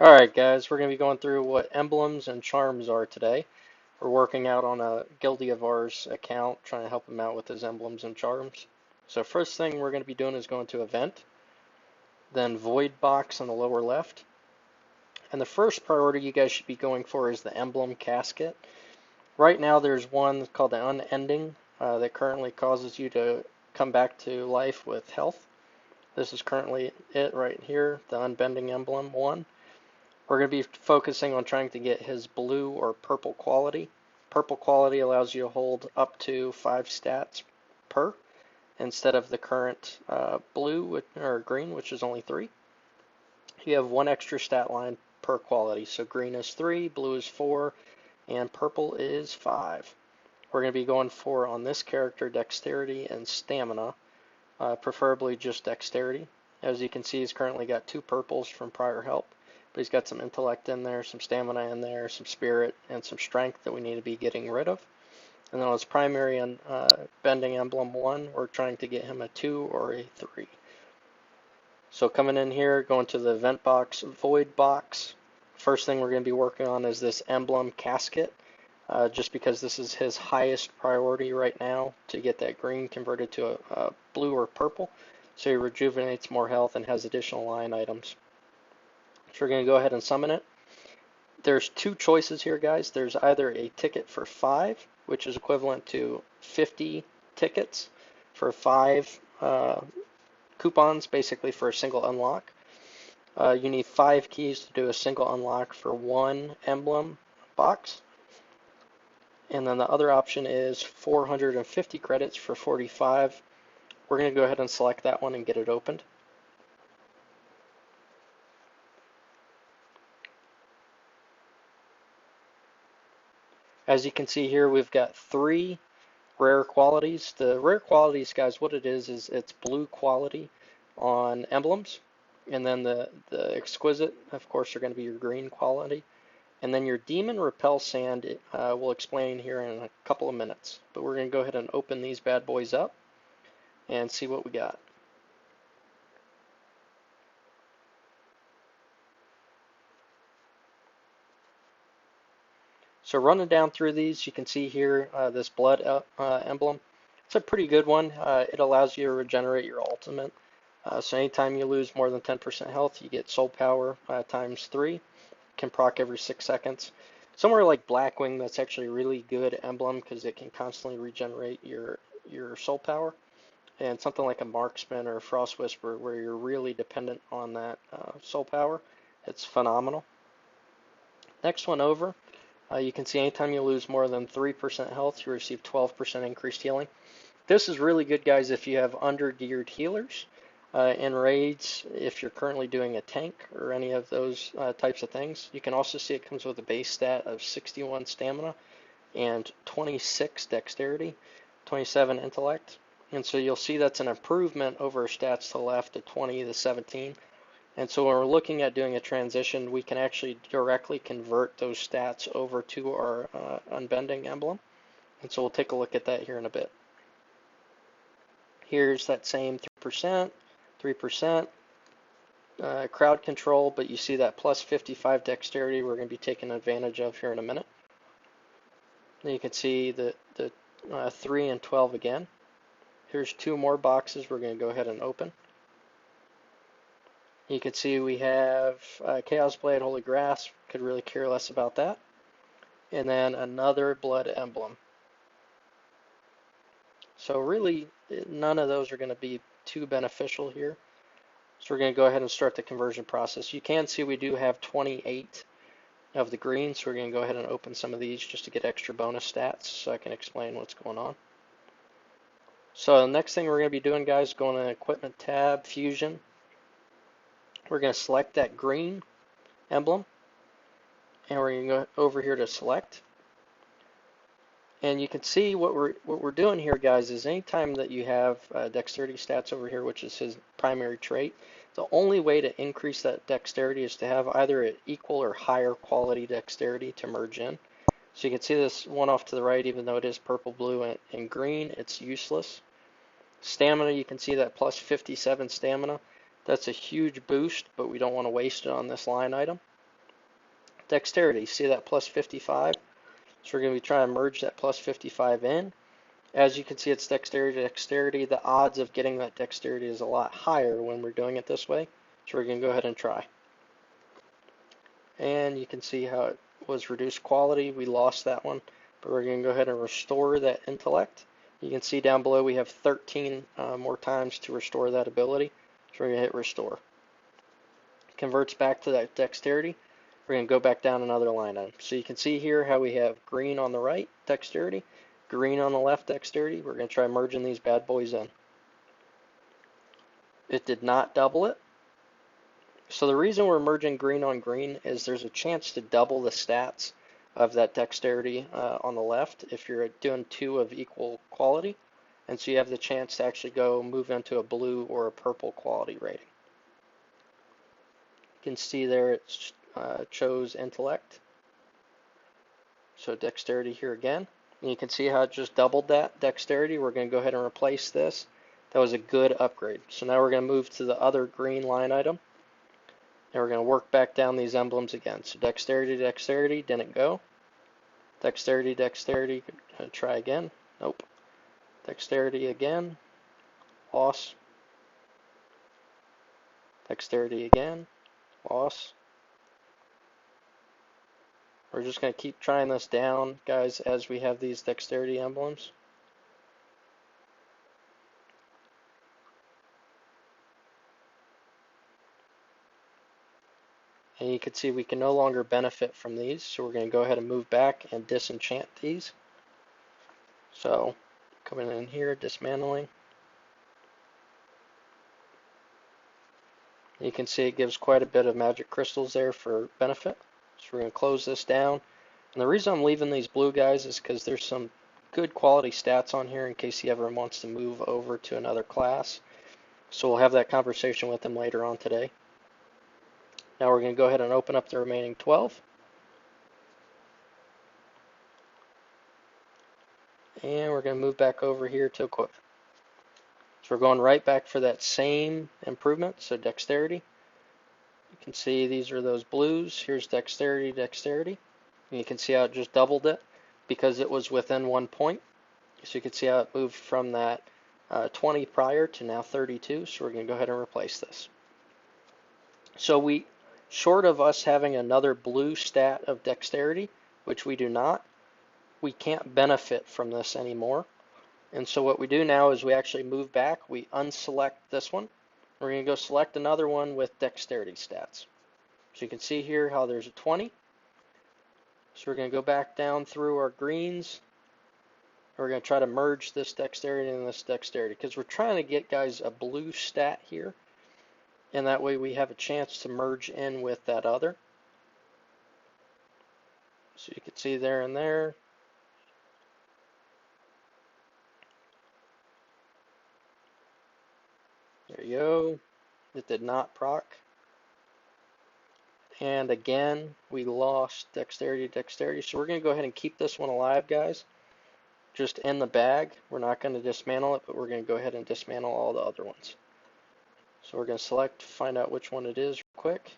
Alright guys, we're going to be going through what emblems and charms are today. We're working out on a guildie of ours account, trying to help him out with his emblems and charms. So first thing we're going to be doing is going to event, then void box on the lower left. And the first priority you guys should be going for is the emblem casket. Right now there's one called the unending that currently causes you to come back to life with health. This is currently it right here, the unbending emblem one. We're going to be focusing on trying to get his blue or purple quality. Purple quality allows you to hold up to 5 stats per instead of the current blue or green, which is only 3. You have 1 extra stat line per quality. So green is 3, blue is 4, and purple is 5. We're going to be going for, on this character, dexterity and stamina, preferably just dexterity. As you can see, he's currently got 2 purples from prior help. But he's got some intellect in there, some stamina in there, some spirit, and some strength that we need to be getting rid of. And then on his primary and bending emblem 1, we're trying to get him a 2 or a 3. So coming in here, going to the event box, void box. First thing we're going to be working on is this emblem casket, just because this is his highest priority right now to get that green converted to a blue or purple. So he rejuvenates more health and has additional line items. So we're going to go ahead and summon it. There's 2 choices here, guys. There's either a ticket for 5, which is equivalent to 50 tickets for 5 coupons, basically for a single unlock. You need 5 keys to do a single unlock for 1 emblem box. And then the other option is 450 credits for 45. We're going to go ahead and select that one and get it opened. As you can see here, we've got 3 rare qualities. The rare qualities, guys, what it is it's blue quality on emblems. And then the exquisite, of course, are going to be your green quality. And then your demon repel sand, we'll explain here in a couple of minutes. But we're going to go ahead and open these bad boys up and see what we got. So running down through these, you can see here this blood emblem. It's a pretty good one. It allows you to regenerate your ultimate. So anytime you lose more than 10% health, you get soul power times 3. Can proc every 6 seconds. Somewhere like Blackwing, that's actually a really good emblem because it can constantly regenerate your soul power. And something like a Marksman or a Frost Whisperer, where you're really dependent on that soul power, it's phenomenal. Next one over. You can see anytime you lose more than 3% health, you receive 12% increased healing. This is really good, guys, if you have under-geared healers. In raids, if you're currently doing a tank or any of those types of things. You can also see it comes with a base stat of 61 stamina and 26 dexterity, 27 intellect. And so you'll see that's an improvement over stats to the left of 20 to 17. And so when we're looking at doing a transition, we can actually directly convert those stats over to our unbending emblem. And so we'll take a look at that here in a bit. Here's that same 3%, 3%, crowd control, but you see that plus 55 dexterity we're going to be taking advantage of here in a minute. Then you can see the 3 and 12 again. Here's 2 more boxes we're going to go ahead and open. You can see we have Chaos Blade, Holy Grasp, could really care less about that. And then another blood emblem. So really, none of those are going to be too beneficial here. So we're going to go ahead and start the conversion process. You can see we do have 28 of the green, so we're going to go ahead and open some of these just to get extra bonus stats so I can explain what's going on. So the next thing we're going to be doing, guys, going to Equipment tab, Fusion. We're going to select that green emblem, and we're going to go over here to select. And you can see what we're doing here, guys, is anytime that you have dexterity stats over here, which is his primary trait, the only way to increase that dexterity is to have either an equal or higher quality dexterity to merge in. So you can see this one off to the right, even though it is purple, blue, and green, it's useless. Stamina, you can see that plus 57 stamina. That's a huge boost, but we don't want to waste it on this line item. Dexterity, see that plus 55? So we're going to be trying to merge that plus 55 in. As you can see, it's dexterity to dexterity. The odds of getting that dexterity is a lot higher when we're doing it this way. So we're going to go ahead and try. And you can see how it was reduced quality. We lost that one, but we're going to go ahead and restore that intellect. You can see down below we have 13 more times to restore that ability. So we're going to hit restore. Converts back to that dexterity. We're going to go back down another line item. So you can see here how we have green on the right, dexterity, green on the left, dexterity. We're going to try merging these bad boys in. It did not double it. So the reason we're merging green on green is there's a chance to double the stats of that dexterity on the left if you're doing two of equal quality. And so you have the chance to actually go move into a blue or a purple quality rating. You can see there it chose intellect. So dexterity here again. And you can see how it just doubled that dexterity. We're going to go ahead and replace this. That was a good upgrade. So now we're going to move to the other green line item. And we're going to work back down these emblems again. So dexterity, dexterity, didn't go. Dexterity, dexterity, try again. Nope. Dexterity again. Loss. Dexterity again. Loss. We're just going to keep trying this down, guys, as we have these dexterity emblems. And you can see we can no longer benefit from these, so we're going to go ahead and move back and disenchant these. So, coming in here, dismantling. You can see it gives quite a bit of magic crystals there for benefit. So we're going to close this down. And the reason I'm leaving these blue guys is because there's some good quality stats on here in case he ever wants to move over to another class. So we'll have that conversation with him later on today. Now we're going to go ahead and open up the remaining 12. And we're going to move back over here to equip. So we're going right back for that same improvement, so dexterity. You can see these are those blues. Here's dexterity, dexterity. And you can see how it just doubled it because it was within 1 point. So you can see how it moved from that 20 prior to now 32. So we're going to go ahead and replace this. So short of us having another blue stat of dexterity, which we do not, we can't benefit from this anymore. And so what we do now is we actually move back, we unselect this one. We're going to go select another one with dexterity stats. So you can see here how there's a 20. So we're going to go back down through our greens. We're going to try to merge this dexterity and this dexterity because we're trying to get, guys, a blue stat here. And that way we have a chance to merge in with that other. So you can see there and there. There you go. It did not proc. And again, we lost dexterity, dexterity. So we're going to go ahead and keep this one alive, guys. Just in the bag. We're not going to dismantle it, but we're going to go ahead and dismantle all the other ones. So we're going to select, find out which one it is real quick.